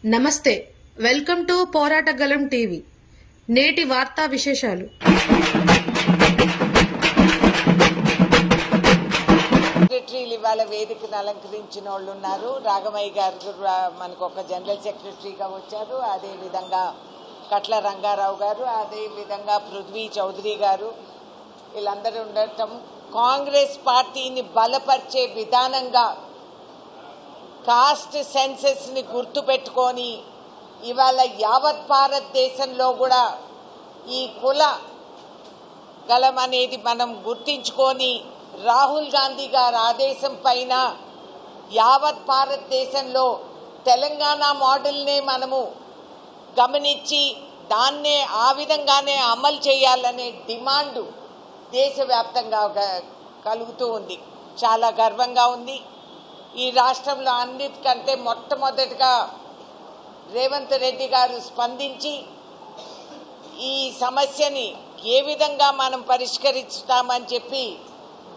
నమస్తే, welcome to పోరాటగలం TV. నేటి వార్తా విశేషాలు. సెక్రటరీలు ఇవాళ వేదికను అలంకరించిన వాళ్ళు ఉన్నారు. రాఘమయ్య గారు మనకు ఒక జనరల్ సెక్రటరీగా వచ్చారు. అదేవిధంగా కట్ల రంగారావు గారు, అదేవిధంగా పృథ్వీ చౌదరి గారు, వీళ్ళందరూ ఉండటం కాంగ్రెస్ పార్టీని బలపరిచే విధానంగా కాస్ట్ సెన్సెస్ ని గుర్తుపెట్టుకొని ఇవాళ యావత్ భారతదేశంలో కూడా ఈ కుల గలం అనేది మనం గుర్తించుకొని రాహుల్ గాంధీ గారి ఆదేశం పైన యావత్ భారతదేశంలో తెలంగాణ మోడల్నే మనము గమనించి దాన్నే ఆ విధంగానే అమలు చేయాలనే డిమాండ్ దేశవ్యాప్తంగా కలుగుతూ ఉంది. చాలా గర్వంగా ఉంది. ఈ రాష్ట్రంలో అన్నిటికంటే మొట్టమొదటిగా రేవంత్ రెడ్డి గారు స్పందించి ఈ సమస్యని ఏ విధంగా మనం పరిష్కరిస్తామని చెప్పి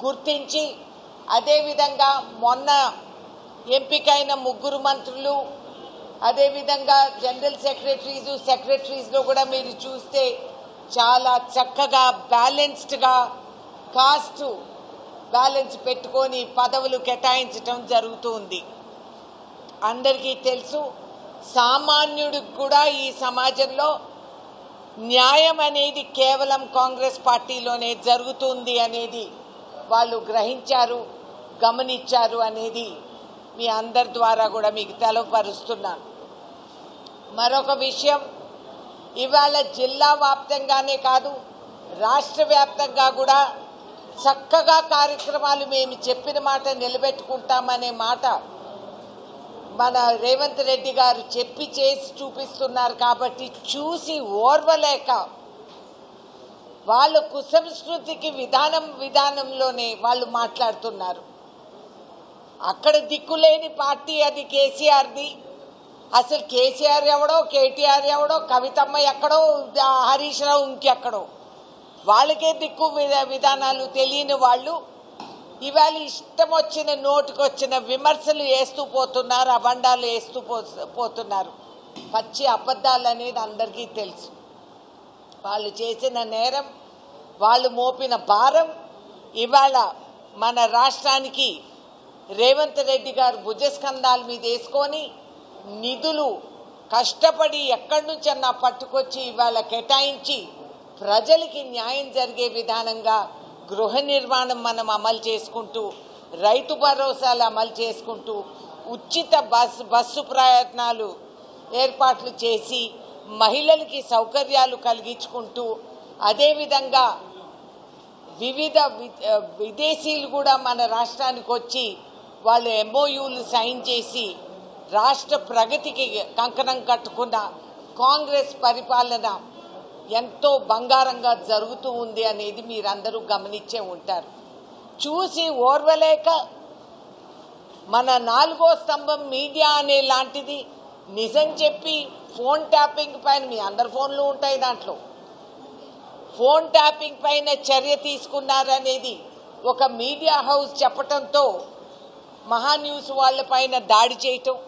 గుర్తించి, అదేవిధంగా మొన్న ఎంపికైన 3 మంత్రులు, అదేవిధంగా జనరల్ సెక్రటరీస్లో కూడా మీరు చూస్తే చాలా చక్కగా బ్యాలెన్స్డ్గా కాస్ట్ బ్యాలెన్స్ పెట్టుకొని పదవులు కేటాయించడం జరుగుతుంది. అందరికీ తెలుసు, సామాన్యుడికి కూడా ఈ సమాజంలో న్యాయం అనేది కేవలం కాంగ్రెస్ పార్టీలోనే జరుగుతుంది అనేది వాళ్ళు గ్రహించారు, గమనించారు అనేది మీ అందరి ద్వారా కూడా మీకు తెలవపరుస్తున్నాను. మరొక విషయం, ఇవాళ జిల్లా వ్యాప్తంగానే కాదు రాష్ట్ర వ్యాప్తంగా కూడా చక్కగా కార్యక్రమాలు మేము చెప్పిన మాట నిలబెట్టుకుంటామనే మాట మన రేవంత్ రెడ్డి గారు చెప్పి చేసి చూపిస్తున్నారు. కాబట్టి చూసి ఓర్వలేక వాళ్ళ కుసంస్కృతికి విధానంలోనే వాళ్ళు మాట్లాడుతున్నారు. అక్కడ దిక్కులేని పార్టీ అది కేసీఆర్ది. అసలు కేసీఆర్ ఎవడో, కేటీఆర్ ఎవడో, కవితమ్మ ఎక్కడో, హరీష్ రావు ఇంకెక్కడో, వాళ్ళకే దిక్కు విధానాలు తెలియని వాళ్ళు ఇవాళ ఇష్టం వచ్చిన నోటికొచ్చిన విమర్శలు వేస్తూ పోతున్నారు, అబండాలు వేస్తూ పోతున్నారు. పచ్చి అబద్ధాలు అనేది అందరికీ తెలుసు. వాళ్ళు చేసిన నేరం, వాళ్ళు మోపిన భారం ఇవాళ మన రాష్ట్రానికి రేవంత్ రెడ్డి గారు భుజస్కంధాల మీద వేసుకొని నిధులు కష్టపడి ఎక్కడి నుంచన్నా పట్టుకొచ్చి ఇవాళ కేటాయించి ప్రజలకి న్యాయం జరిగే విధానంగా గృహ నిర్మాణం మనం అమలు చేసుకుంటూ, రైతు భరోసాలు అమలు చేసుకుంటూ, ఉచిత బస్సు ప్రయాణాలు ఏర్పాట్లు చేసి మహిళలకి సౌకర్యాలు కలిగించుకుంటూ, అదేవిధంగా వివిధ విదేశీయులు కూడా మన రాష్ట్రానికి వచ్చి వాళ్ళు MOUలు సైన్ చేసి రాష్ట్ర ప్రగతికి కంకణం కట్టుకున్న కాంగ్రెస్ పరిపాలన ఎంతో బంగారంగా జరుగుతూ ఉంది అనేది మీరందరూ గమనించే ఉంటారు. చూసి ఓర్వలేక మన 4వ స్తంభం మీడియా అనే లాంటిది నిజం చెప్పి ఫోన్ ట్యాపింగ్ పైన, మీ అందరి ఫోన్లు ఉంటాయి దాంట్లో, ఫోన్ ట్యాపింగ్ పైన చర్య తీసుకున్నారనేది ఒక మీడియా హౌస్ చెప్పటంతో మహాన్యూస్ వాళ్ళ పైన దాడి చేయటం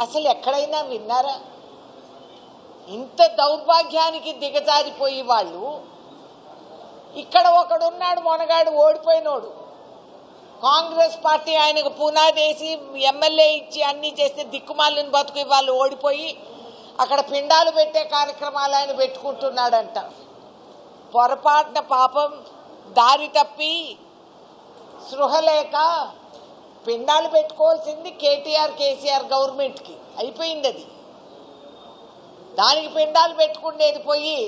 అసలు ఎక్కడైనా విన్నారా? ఇంత దౌర్భాగ్యానికి దిగజారిపోయి వాళ్ళు, ఇక్కడ ఒకడున్నాడు మొనగాడు, ఓడిపోయినోడు, కాంగ్రెస్ పార్టీ ఆయనకు పునాదేసి ఎమ్మెల్యే ఇచ్చి అన్ని చేస్తే దిక్కుమాలిన బతుకు వాళ్ళు ఓడిపోయి అక్కడ పిండాలు పెట్టే కార్యక్రమాలు ఆయన పెట్టుకుంటున్నాడంట. పొరపాటున పాపం దారి తప్పి స్పృహ లేక పిండాలు పెట్టుకోవాల్సింది కేసీఆర్ గవర్నమెంట్కి అయిపోయింది. అది దానికి పిండాలు పెట్టుకునేది పోయి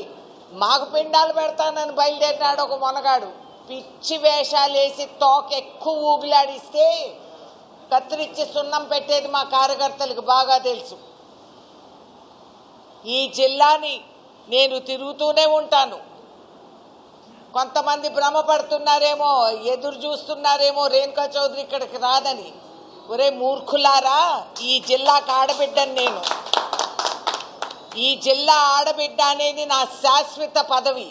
మాకు పిండాలు పెడతానని బయలుదేరినాడు ఒక మొనగాడు. పిచ్చి వేషాలు వేసి తోక ఎక్కువ ఊగిలాడిస్తే కత్తిరించి సున్నం పెట్టేది మా కార్యకర్తలకు బాగా తెలుసు. ఈ జిల్లాని నేను తిరుగుతూనే ఉంటాను. కొంతమంది భ్రమపడుతున్నారేమో, ఎదురు చూస్తున్నారేమో రేణుకా చౌదరి ఇక్కడికి రాదని. ఒరే మూర్ఖులారా, ఈ జిల్లాకు ఆడబిడ్డని నేను. ఈ జిల్లా ఆడబిడ్డ అనేది నా శాశ్వత పదవి.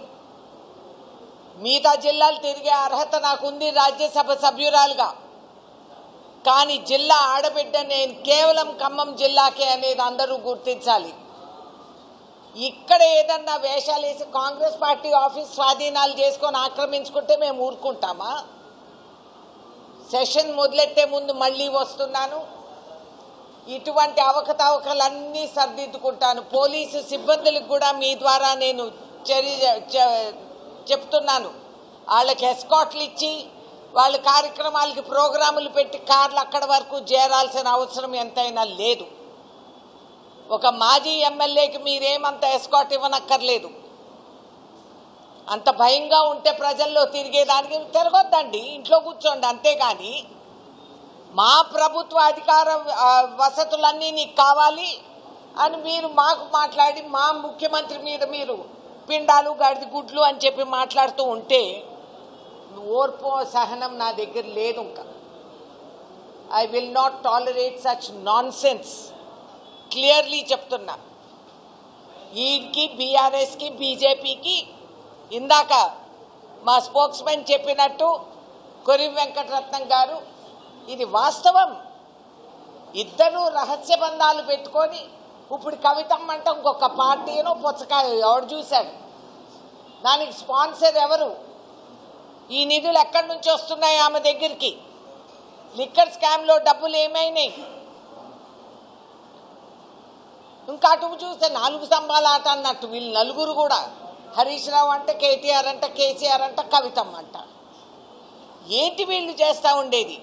మిగతా జిల్లాలు తిరిగే అర్హత నాకుంది రాజ్యసభ సభ్యురాలుగా. కానీ జిల్లా ఆడబిడ్డ నేను కేవలం ఖమ్మం జిల్లాకే అనేది అందరూ గుర్తించాలి. ఇక్కడ ఏదన్నా వేషాలు వేసి కాంగ్రెస్ పార్టీ ఆఫీస్ స్వాధీనాలు చేసుకొని ఆక్రమించుకుంటే మేము ఊరుకుంటామా? సెషన్ మొదలెట్టే ముందు మళ్ళీ వస్తున్నాను, ఇటువంటి అవకతవకలన్నీ సర్దిద్దుకుంటాను. పోలీసు సిబ్బందులకు కూడా మీ ద్వారా నేను చెప్తున్నాను, వాళ్ళకి ఎస్కాట్లు ఇచ్చి వాళ్ళ కార్యక్రమాలకి ప్రోగ్రాములు పెట్టి కార్లు అక్కడి వరకు చేరాల్సిన అవసరం ఎంతైనా లేదు. ఒక మాజీ ఎమ్మెల్యేకి మీరేమంత ఎస్కాట్ ఇవ్వనక్కర్లేదు. అంత భయంగా ఉంటే ప్రజల్లో తిరిగేదానికి తిరగొద్దండి, ఇంట్లో కూర్చోండి. అంతేగాని మా ప్రభుత్వ అధికార వసతులన్నీ నీకు కావాలి అని మీరు మాకు మాట్లాడి మా ముఖ్యమంత్రి మీద మీరు పిండాలు గడిది గుడ్లు అని చెప్పి మాట్లాడుతూ ఉంటే ఓర్పు సహనం నా దగ్గర లేదు. ఇంకా I will not tolerate such non sense. Clearly చెప్తున్నా, ఈడ్కి బీఆర్ఎస్కి బీజేపీకి ఇందాక మా స్పోక్స్మెన్ చెప్పినట్టు కొరివి వెంకటరత్నం గారు, ఇది వాస్తవం. ఇద్దరు రహస్య బంధాలు పెట్టుకొని ఇప్పుడు కవితమ్మ అంటే ఇంకొక పార్టీనో పుచ్చకాయ ఎవడు చూశాడు? దానికి స్పాన్సర్ ఎవరు? ఈ నిధులు ఎక్కడి నుంచి వస్తున్నాయి ఆమె దగ్గరికి? లిక్కర్ స్కామ్లో డబ్బులు ఏమైనాయి? ఇంకా అటు చూస్తే 4 స్తంభాల ఆట అన్నట్టు వీళ్ళు నలుగురు కూడా, హరీష్ రావు అంటే కేటీఆర్ అంట, కేసీఆర్ అంట, కవితమ్మ అంట. ఏంటి వీళ్ళు చేస్తూ ఉండేది?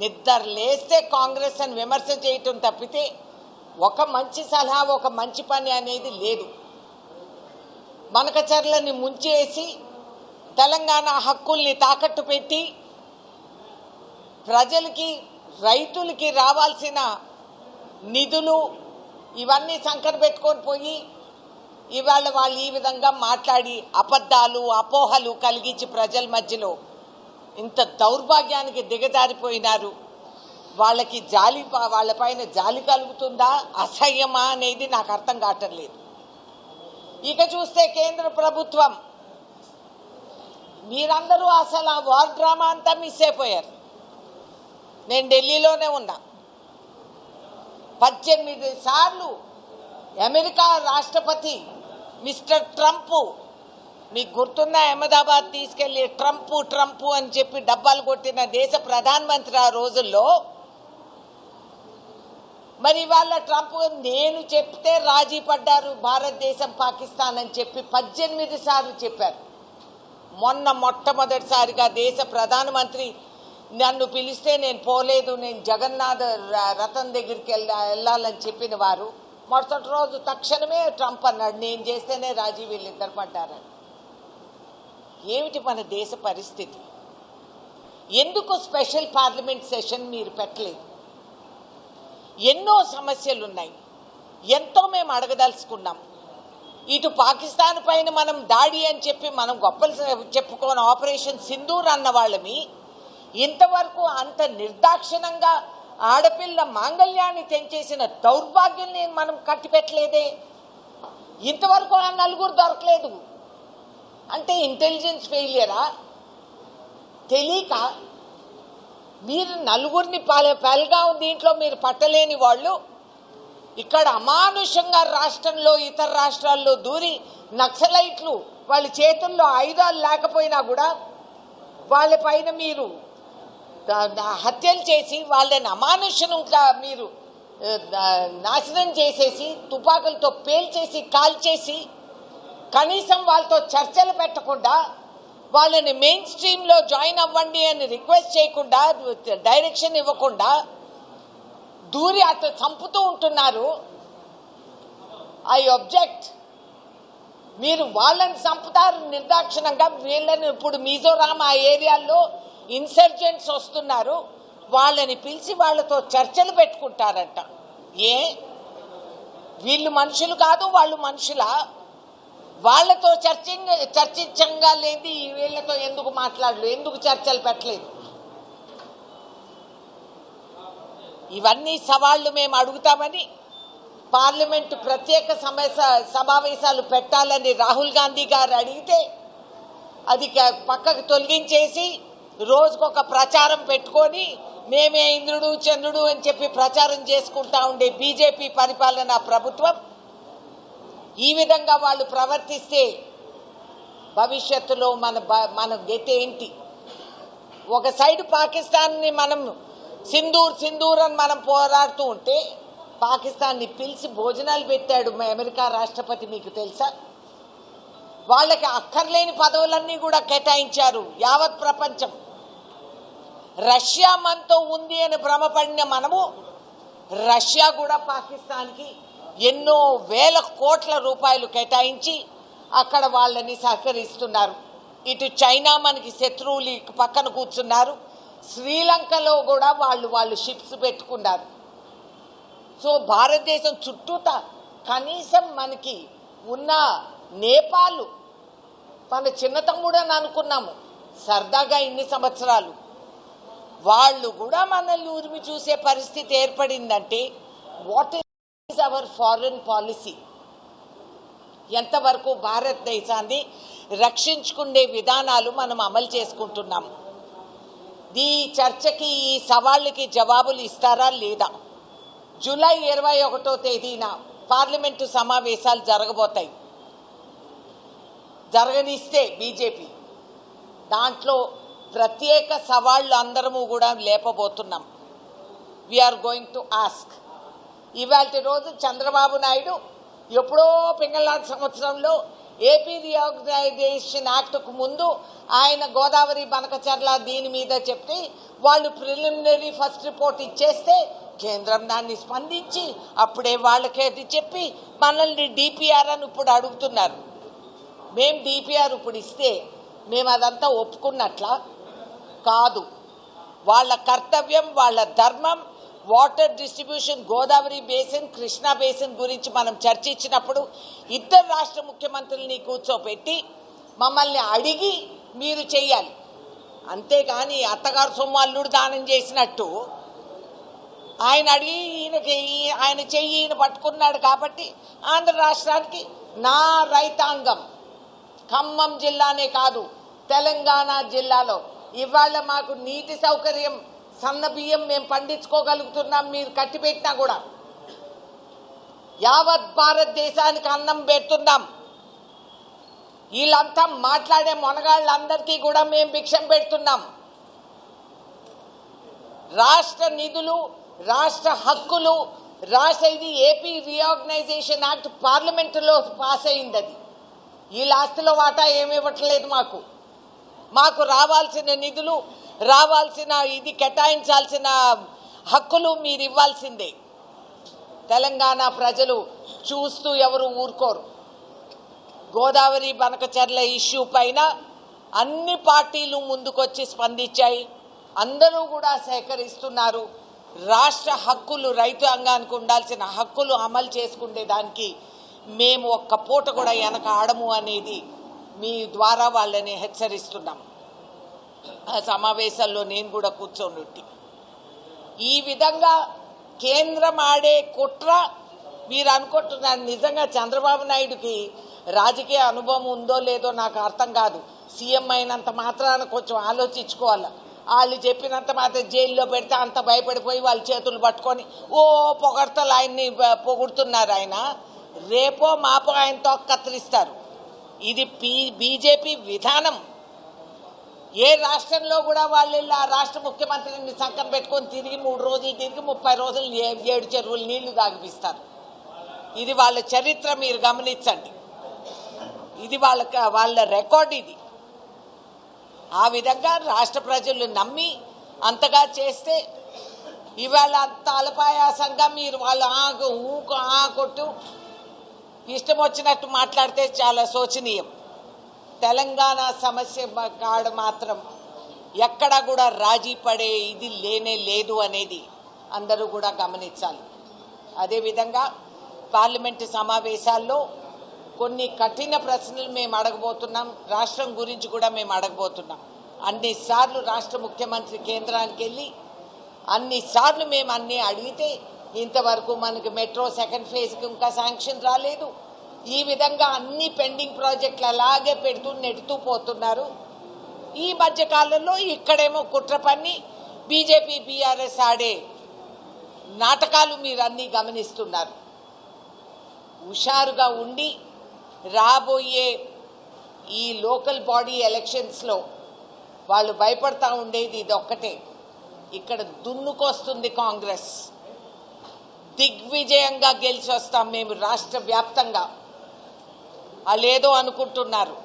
నిద్ర లేస్తే కాంగ్రెస్ అని విమర్శ చేయటం తప్పితే ఒక మంచి సలహా, ఒక మంచి పని అనేది లేదు. మనకచర్లని ముంచేసి తెలంగాణ హక్కుల్ని తాకట్టు పెట్టి ప్రజలకి, రైతులకి రావాల్సిన నిధులు ఇవన్నీ సంకట పెట్టుకొని పోయి ఇవాళ వాళ్ళు ఈ విధంగా మాట్లాడి అబద్ధాలు, అపోహలు కలిగించి ప్రజల మధ్యలో ఇంత దౌర్భాగ్యానికి దిగజారిపోయినారు. వాళ్ళకి జాలి, వాళ్ళపైన జాలి కలుగుతుందా, అసహ్యమా అనేది నాకు అర్థం కావటం లేదు. ఇక చూస్తే కేంద్ర ప్రభుత్వం, మీరందరూ అసలు ఆ వార్ డ్రామా అంతా మిస్ అయిపోయారు. నేను ఢిల్లీలోనే ఉన్నా. 18 సార్లు అమెరికా రాష్ట్రపతి మిస్టర్ ట్రంప్, మీకు గుర్తున్న అహ్మదాబాద్ తీసుకెళ్లి ట్రంప్ అని చెప్పి డబ్బాలు కొట్టిన దేశ ప్రధానమంత్రి ఆ రోజుల్లో. మరి వాళ్ళ ట్రంప్ నేను చెప్తే రాజీ పడ్డారు, భారతదేశం పాకిస్తాన్ అని చెప్పి 18 సార్లు చెప్పారు. మొట్టమొదటిసారిగా దేశ ప్రధానమంత్రి నన్ను పిలిస్తే నేను పోలేదు, నేను జగన్నాథ రథం దగ్గరికి వెళ్ళాలని చెప్పిన వారు మరుసటి రోజు తక్షణమే ట్రంప్ అన్నాడు, నేను చేస్తేనే రాజీ వీళ్ళిద్దరు పడ్డారని. ఏమిటి మన దేశ పరిస్థితి? ఎందుకు స్పెషల్ పార్లమెంట్ సెషన్ మీరు పెట్టలేదు? ఎన్నో సమస్యలున్నాయి, ఎంతో మేము అడగదలుచుకున్నాం. ఇటు పాకిస్తాన్ పైన మనం దాడి అని చెప్పి మనం గొప్పలు చెప్పుకోని ఆపరేషన్ సింధూర్ అన్న వాళ్ళమి ఇంతవరకు అంత నిర్దాక్షిణంగా ఆడపిల్ల మాంగళ్యాన్ని తెంచేసిన దౌర్భాగ్యాన్ని మనం కట్టిపెట్టలేదే. ఇంతవరకు ఆ నలుగురు దొరకలేదు అంటే ఇంటెలిజెన్స్ ఫెయిలియరా? తెలియక మీరు నలుగురిని పల్గాం దీంట్లో మీరు పట్టలేని వాళ్ళు ఇక్కడ అమానుషంగా రాష్ట్రంలో, ఇతర రాష్ట్రాల్లో దూరి నక్సలైట్లు వాళ్ళ చేతుల్లో ఆయుధాలు లేకపోయినా కూడా వాళ్ళపైన మీరు హత్యలు చేసి వాళ్ళని అమానుషంగా మీరు నాశనం చేసేసి తుపాకులతో పేల్చేసి కాల్చేసి కనీసం వాళ్ళతో చర్చలు పెట్టకుండా, వాళ్ళని మెయిన్ స్ట్రీమ్లో జాయిన్ అవ్వండి అని రిక్వెస్ట్ చేయకుండా, డైరెక్షన్ ఇవ్వకుండా దూరి అటు చంపుతూ ఉంటున్నారు. I object. మీరు వాళ్ళని చంపుతారు నిర్దాక్షిణంగా. వీళ్ళని ఇప్పుడు మిజోరాం ఆ ఏరియాల్లో ఇన్సర్జెంట్స్ వస్తున్నారు, వాళ్ళని పిలిచి వాళ్ళతో చర్చలు పెట్టుకుంటారంట. వీళ్ళు మనుషులు కాదు, వాళ్ళు మనుషులా? వాళ్ళతో చర్చించంగా లేదు, వీళ్ళతో ఎందుకు మాట్లాడలేదు, ఎందుకు చర్చలు పెట్టలేదు? ఇవన్నీ సవాళ్లు మేము అడుగుతామని పార్లమెంటు ప్రత్యేక సమావేశాలు పెట్టాలని రాహుల్ గాంధీ గారు అడిగితే అది పక్కకు తొలగించేసి రోజుకొక ప్రచారం పెట్టుకొని మేమే ఇంద్రుడు చంద్రుడు అని చెప్పి ప్రచారం చేసుకుంటా ఉండే బీజేపీ పరిపాలన ప్రభుత్వం ఈ విధంగా వాళ్ళు ప్రవర్తిస్తే భవిష్యత్తులో మన గతి ఏంటి? ఒక సైడ్ పాకిస్తాన్ని మనం సింధూర్ అని మనం పోరాడుతూ ఉంటే పాకిస్తాన్ని పిలిచి భోజనాలు పెట్టాడు అమెరికా రాష్ట్రపతి, మీకు తెలుసా? వాళ్ళకి అక్కర్లేని పదవులన్నీ కూడా కేటాయించారు యావత్ ప్రపంచం. రష్యా మనతో ఉంది అని భ్రమపడిన మనము రష్యా కూడా పాకిస్తాన్కి ఎన్నో వేల కోట్ల రూపాయలు కేటాయించి అక్కడ వాళ్ళని సహకరిస్తున్నారు. ఇటు చైనా మనకి శత్రువులు పక్కన కూర్చున్నారు. శ్రీలంకలో కూడా వాళ్ళు షిప్స్ పెట్టుకున్నారు. సో భారతదేశం చుట్టూత కనీసం మనకి ఉన్న నేపాల్ మన చిన్న తమ్ముడు అని అనుకున్నాము సరదాగా ఇన్ని సంవత్సరాలు, వాళ్ళు కూడా మనల్ని ఉరిమి చూసే పరిస్థితి ఏర్పడిందంటే what is our foreign policy? ఎంతవరకు భారతదేశాన్ని రక్షించుకునే విధానాలు మనం అమలు చేసుకుంటున్నాం? ఈ చర్చకి ఈ సవాళ్ళకి జవాబులు ఇస్తారా లేదా? జూలై 21వ తేదీన పార్లమెంటు సమావేశాలు జరగబోతాయి. జరగనిస్తే బీజేపీ దాంట్లో ప్రత్యేక సవాళ్లు అందరము కూడా లేపబోతున్నాం. We're going to ask. ఇవాళ రోజు చంద్రబాబు నాయుడు ఎప్పుడో పింగళనాడు సంవత్సరంలో ఏపీ రీఆర్గనైజేషన్ యాక్ట్కు ముందు ఆయన గోదావరి బనకచర్ల దీని మీద చెప్తే వాళ్ళు ప్రిలిమినరీ ఫస్ట్ రిపోర్ట్ ఇచ్చేస్తే కేంద్రం దాన్ని స్పందించి అప్పుడే వాళ్ళకి చెప్పి మనల్ని డిపిఆర్ అని ఇప్పుడు అడుగుతున్నారు. మేము డిపిఆర్ ఇప్పుడు ఇస్తే మేము అదంతా ఒప్పుకున్నట్లా కాదు. వాళ్ళ కర్తవ్యం, వాళ్ళ ధర్మం. Water distribution Godavari basin, Krishna basin గురించి మనం చర్చించినప్పుడు ఇద్దరు రాష్ట్ర ముఖ్యమంత్రుల్ని కూర్చోపెట్టి మమ్మల్ని అడిగి మీరు చెయ్యాలి. అంతేగాని అత్తగారు సొమ్ము అల్లుడు దానం చేసినట్టు ఆయన అడిగి ఆయన చెయ్యి ఈయన పట్టుకున్నాడు కాబట్టి ఆంధ్ర రాష్ట్రానికి నా రైతాంగం ఖమ్మం జిల్లానే కాదు తెలంగాణ జిల్లాలో ఇవాళ మాకు నీటి సౌకర్యం, సన్న బియ్యం మేము పండించుకోగలుగుతున్నాం. మీరు కట్టిపెట్టినా కూడా యావత్ భారతదేశానికి అన్నం పెడుతున్నాం. వీళ్ళంతా మాట్లాడే మొనగాళ్ళందరికీ కూడా మేము భిక్షం పెడుతున్నాం. రాష్ట్ర నిధులు, రాష్ట్ర హక్కులు, ఇది ఏపీ రీఆర్గనైజేషన్ యాక్ట్ పార్లమెంటులో పాస్ అయింది. అది వీళ్ళ ఆస్తిలో వాటా ఏమి ఇవ్వట్లేదు. మాకు రావాల్సిన నిధులు, రావాల్సిన ఇది కేటాయించాల్సిన హక్కులు మీరు ఇవ్వాల్సిందే. తెలంగాణ ప్రజలు చూస్తూ ఎవరు ఊరుకోరు. గోదావరి బనకచర్ల ఇష్యూ పైన అన్ని పార్టీలు ముందుకొచ్చి స్పందించాయి. అందరూ కూడా సేకరిస్తున్నారు. రాష్ట్ర హక్కులు, రైతాంగానికి ఉండాల్సిన హక్కులు అమలు చేసుకునే దానికి మేము ఒక్క పూట కూడా వెనక ఆడము అనేది మీ ద్వారా వాళ్ళని హెచ్చరిస్తున్నాం. ఆ సమావేశాల్లో నేను కూడా కూర్చొని ఈ విధంగా కేంద్రం ఆడే కుట్ర మీరు అనుకుంటున్నారు. నిజంగా చంద్రబాబు నాయుడుకి రాజకీయ అనుభవం ఉందో లేదో నాకు అర్థం కాదు. సీఎం అయినంత మాత్రాన కొంచెం ఆలోచించుకోవాలి. వాళ్ళు చెప్పినంత మాత్రం జైల్లో పెడితే అంత భయపడిపోయి వాళ్ళ చేతులు పట్టుకొని పొగడతలు ఆయన్ని పొగుడుతున్నారు. ఆయన రేపో మాపో ఆయనతో కత్తిరిస్తారు. ఇది బీజేపీ విధానం. ఏ రాష్ట్రంలో కూడా వాళ్ళు ఆ రాష్ట్ర ముఖ్యమంత్రిని సంకం పెట్టుకొని తిరిగి 3 రోజులు తిరిగి 30 రోజులు 7 చెరువులు నీళ్లు తాగిపిస్తారు. ఇది వాళ్ళ చరిత్ర, మీరు గమనించండి. ఇది వాళ్ళ రికార్డ్. ఇది ఆ విధంగా రాష్ట్ర ప్రజలు నమ్మి అంతగా చేస్తే ఇవాళ అంత అల్పాయాసంగా మీరు వాళ్ళు కొట్టు ఇష్టం వచ్చినట్టు మాట్లాడితే చాలా శోచనీయం. తెలంగాణ సమస్య కాడ మాత్రం ఎక్కడా కూడా రాజీ పడే ఇది లేనే లేదు అనేది అందరూ కూడా గమనించాలి. అదేవిధంగా పార్లమెంటు సమావేశాల్లో కొన్ని కఠిన ప్రశ్నలు మేము అడగబోతున్నాం. రాష్ట్రం గురించి కూడా మేము అడగబోతున్నాం. అన్నిసార్లు రాష్ట్ర ముఖ్యమంత్రి కేంద్రానికి వెళ్ళి అన్నిసార్లు మేము అన్నీ అడిగితే ఇంతవరకు మనకు మెట్రో సెకండ్ ఫేజ్కి ఇంకా శాంక్షన్ రాలేదు. ఈ విధంగా అన్ని పెండింగ్ ప్రాజెక్టులు అలాగే పెడుతూ నెడుతూ పోతున్నారు. ఈ మధ్య కాలంలో ఇక్కడేమో కుట్ర పన్ని బీజేపీ బీఆర్ఎస్ ఆడే నాటకాలు మీరు అన్నీ గమనిస్తున్నారు. హుషారుగా ఉండి రాబోయే ఈ లోకల్ బాడీ ఎలక్షన్స్లో వాళ్ళు భయపడతా ఉండేది ఇది ఒక్కటే, ఇక్కడ దున్నుకొస్తుంది కాంగ్రెస్, దిగ్విజయంగా గెలిచి వస్తాం మేము రాష్ట్ర వ్యాప్తంగా. వాళ్ళేదో అనుకుంటున్నారు,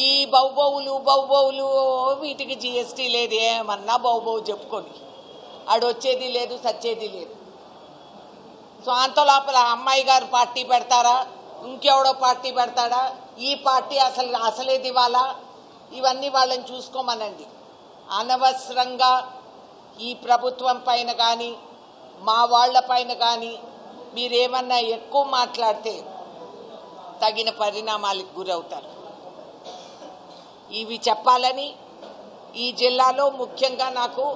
ఈ బౌబౌలు వీటికి జిఎస్టీ లేదు, ఏమన్నా బౌబౌ చెప్పుకొని ఆడొచ్చేది లేదు సచ్చేది లేదు. సో అంత లోపల అమ్మాయి గారు పార్టీ పెడతారా, ఇంకెవడో పార్టీ పెడతాడా, ఈ పార్టీ అసలే దివాలా, ఇవన్నీ వాళ్ళని చూసుకోమనండి. అనవసరంగా ఈ ప్రభుత్వం పైన కానీ మా వాళ్ల పైన కానీ మీరేమన్నా ఎక్కువ మాట్లాడితే తగిన పరిణామాలకు గురవుతారు. ఇవి చెప్పాలని ఈ జిల్లాలో ముఖ్యంగా నాకు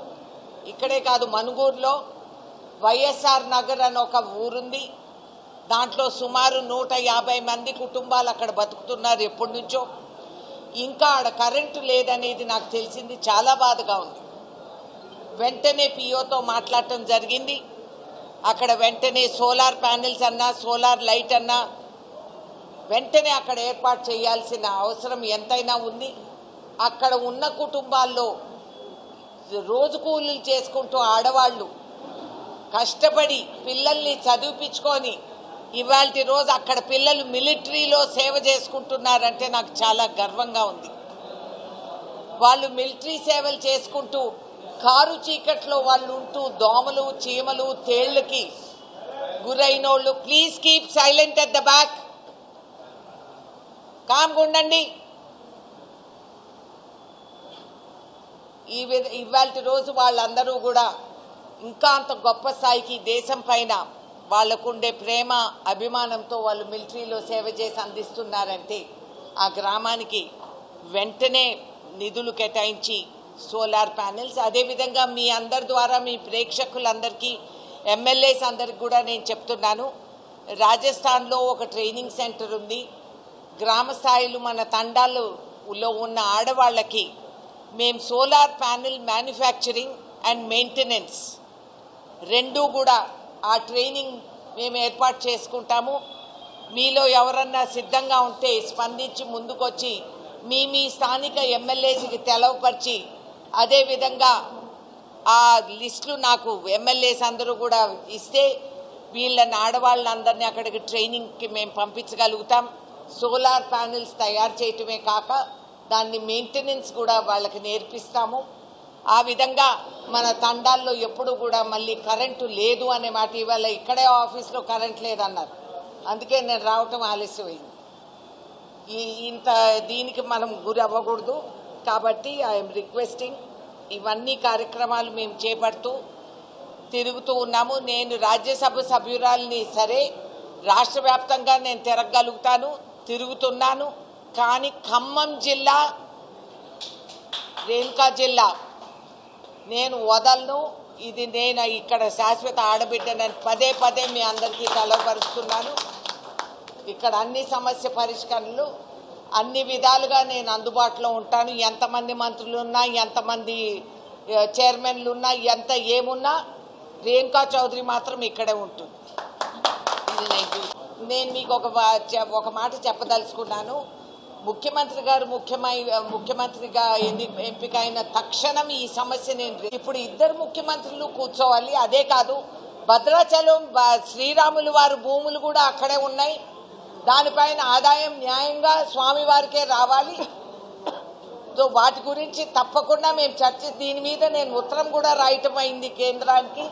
ఇక్కడే కాదు మనుగూరులో వైఎస్ఆర్ నగర్ అని ఒక ఊరుంది. దాంట్లో సుమారు 150 మంది కుటుంబాలు అక్కడ బతుకుతున్నారు ఎప్పటి నుంచో. ఇంకా ఆడ కరెంటు లేదనేది నాకు తెలిసింది, చాలా బాధగా ఉంది. వెంటనే పిఓతో మాట్లాడటం జరిగింది. అక్కడ వెంటనే సోలార్ ప్యానెల్స్ అన్నా సోలార్ లైట్ అన్నా వెంటనే అక్కడ ఏర్పాటు చేయాల్సిన అవసరం ఎంతైనా ఉంది. అక్కడ ఉన్న కుటుంబాల్లో రోజు కూలీలు చేసుకుంటూ ఆడవాళ్లు కష్టపడి పిల్లల్ని చదివిపించుకొని ఇవాల్టి రోజు అక్కడ పిల్లలు మిలిటరీలో సేవ చేసుకుంటున్నారంటే నాకు చాలా గర్వంగా ఉంది. వాళ్ళు మిలిటరీ సేవలు చేసుకుంటూ కారు చీకట్లో వాళ్ళు ఉంటూ దోమలు చీమలు తేళ్లకి గురైనోళ్ళు, please keep silent at the back, కామ్గా ఉండండి. ఇవాల్టి రోజు వాళ్ళందరూ కూడా ఇంకా అంత గొప్ప స్థాయికి దేశం పైన వాళ్ళకుండే ప్రేమ అభిమానంతో వాళ్ళు మిలిటరీలో సేవ చేసి అందిస్తున్నారంటే ఆ గ్రామానికి వెంటనే నిధులు కేటాయించి సోలార్ ప్యానెల్స్, అదేవిధంగా మీ అందరి ద్వారా మీ ప్రేక్షకులందరికీ ఎమ్మెల్యేస్ అందరికి కూడా నేను చెప్తున్నాను, రాజస్థాన్లో ఒక ట్రైనింగ్ సెంటర్ ఉంది. గ్రామ స్థాయిలో మన తండాలలో ఉన్న ఆడవాళ్ళకి మేము solar panel manufacturing and maintenance రెండూ కూడా ఆ ట్రైనింగ్ మేము ఏర్పాటు చేసుకుంటాము. మీలో ఎవరన్నా సిద్ధంగా ఉంటే స్పందించి ముందుకొచ్చి మీ స్థానిక ఎమ్మెల్యేస్కి తెలవపరిచి అదేవిధంగా ఆ లిస్టులు నాకు ఎమ్మెల్యేస్ అందరూ కూడా ఇస్తే వీళ్ళని ఆడవాళ్ళందరినీ అక్కడికి ట్రైనింగ్కి మేము పంపించగలుగుతాం. సోలార్ ప్యానెల్స్ తయారు చేయటమే కాక దాన్ని మెయింటెనెన్స్ కూడా వాళ్ళకి నేర్పిస్తాము. ఆ విధంగా మన తండాల్లో ఎప్పుడు కూడా మళ్ళీ కరెంటు లేదు అనే మాట, ఇవాళ ఇక్కడే ఆఫీస్లో కరెంట్ లేదన్నారు, అందుకే నేను రావటం ఆలస్యమైంది. ఇంత దీనికి మనం గురి అవ్వకూడదు. కాబట్టి ఐఎమ్ రిక్వెస్టింగ్, ఇవన్నీ కార్యక్రమాలు మేము చేపడుతూ తిరుగుతూ ఉన్నాము. నేను రాజ్యసభ సభ్యురాలిని, సరే రాష్ట్ర వ్యాప్తంగా నేను తిరగలుగుతాను, తిరుగుతున్నాను. కానీ ఖమ్మం జిల్లా, రేణుకా జిల్లా నేను వదలను. ఇది నేను ఇక్కడ శాశ్వత ఆడబిడ్డనని పదే పదే మీ అందరికీ తెలవపరుస్తున్నాను. ఇక్కడ అన్ని సమస్య పరిష్కరణలు అన్ని విధాలుగా నేను అందుబాటులో ఉంటాను. ఎంతమంది మంత్రులు ఉన్నా, ఎంతమంది చైర్మన్లు ఉన్నా, ఎంత ఏమున్నా రేణుకా చౌదరి మాత్రం ఇక్కడే ఉంటుంది. నేను మీకు ఒక మాట చెప్పదలుచుకున్నాను. ముఖ్యమంత్రి గారు ముఖ్యమంత్రిగా ఎంపికైన తక్షణం ఈ సమస్య నేను ఇప్పుడు ఇద్దరు ముఖ్యమంత్రులు కూర్చోవాలి. అదే కాదు, భద్రాచలం శ్రీరాములు వారి భూములు కూడా అక్కడే ఉన్నాయి. దానిపైన ఆదాయం న్యాయంగా స్వామివారికే రావాలి. సో వాటి గురించి తప్పకుండా మేము దీని మీద నేను ఉత్తరం కూడా రాయటం అయింది కేంద్రానికి.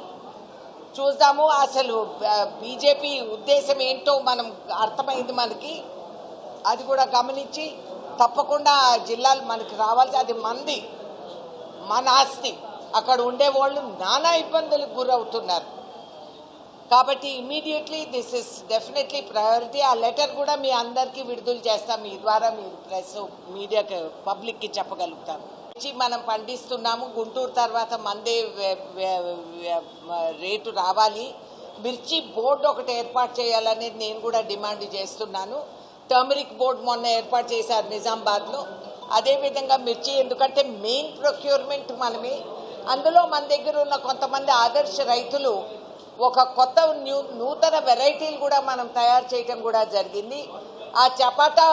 చూద్దాము అసలు బీజేపీ ఉద్దేశం ఏంటో మనం అర్థమైంది మనకి. అది కూడా గమనించి తప్పకుండా ఆ జిల్లాలు మనకి రావాల్సి, అది మంది మన ఆస్తి. అక్కడ ఉండేవాళ్ళు నానా ఇబ్బందులకు గురవుతున్నారు. కాబట్టి immediately this is definitely priority. ఆ లెటర్ కూడా మీ అందరికీ విడుదల చేస్తాం. మీ ద్వారా మీరు ప్రెస్ మీడియాకి పబ్లిక్కి చెప్పగలుగుతాము. మనం పండిస్తున్నాము. గుంటూరు తర్వాత మందే రేటు రావాలి. మిర్చి బోర్డు ఒకటి ఏర్పాటు చేయాలనేది నేను కూడా డిమాండ్ చేస్తున్నాను. టర్మరిక్ బోర్డు మొన్న ఏర్పాటు చేశారు నిజామాబాద్లో. అదేవిధంగా మిర్చి, ఎందుకంటే మెయిన్ ప్రొక్యూర్మెంట్ మనమే. అందులో మన దగ్గర ఉన్న కొంతమంది ఆదర్శ రైతులు ఒక కొత్త నూతన వెరైటీలు కూడా మనం తయారు చేయడం కూడా జరిగింది. ఆ చపాటా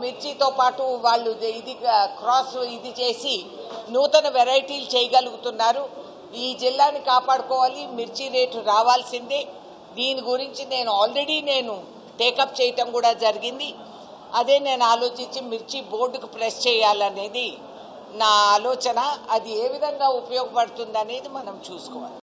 మిర్చితో పాటు వాళ్ళు ఇది క్రాస్ ఇది చేసి నూతన వెరైటీలు చేయగలుగుతున్నారు. ఈ జిల్లాని కాపాడుకోవాలి, మిర్చి రేటు రావాల్సిందే. దీని గురించి నేను ఆల్రెడీ టేకప్ చేయటం కూడా జరిగింది. అదే నేను ఆలోచించి మిర్చి బోర్డుకు ప్రెస్ చేయాలనేది నా ఆలోచన. అది ఏ విధంగా ఉపయోగపడుతుంది అనేది మనం చూసుకోవాలి.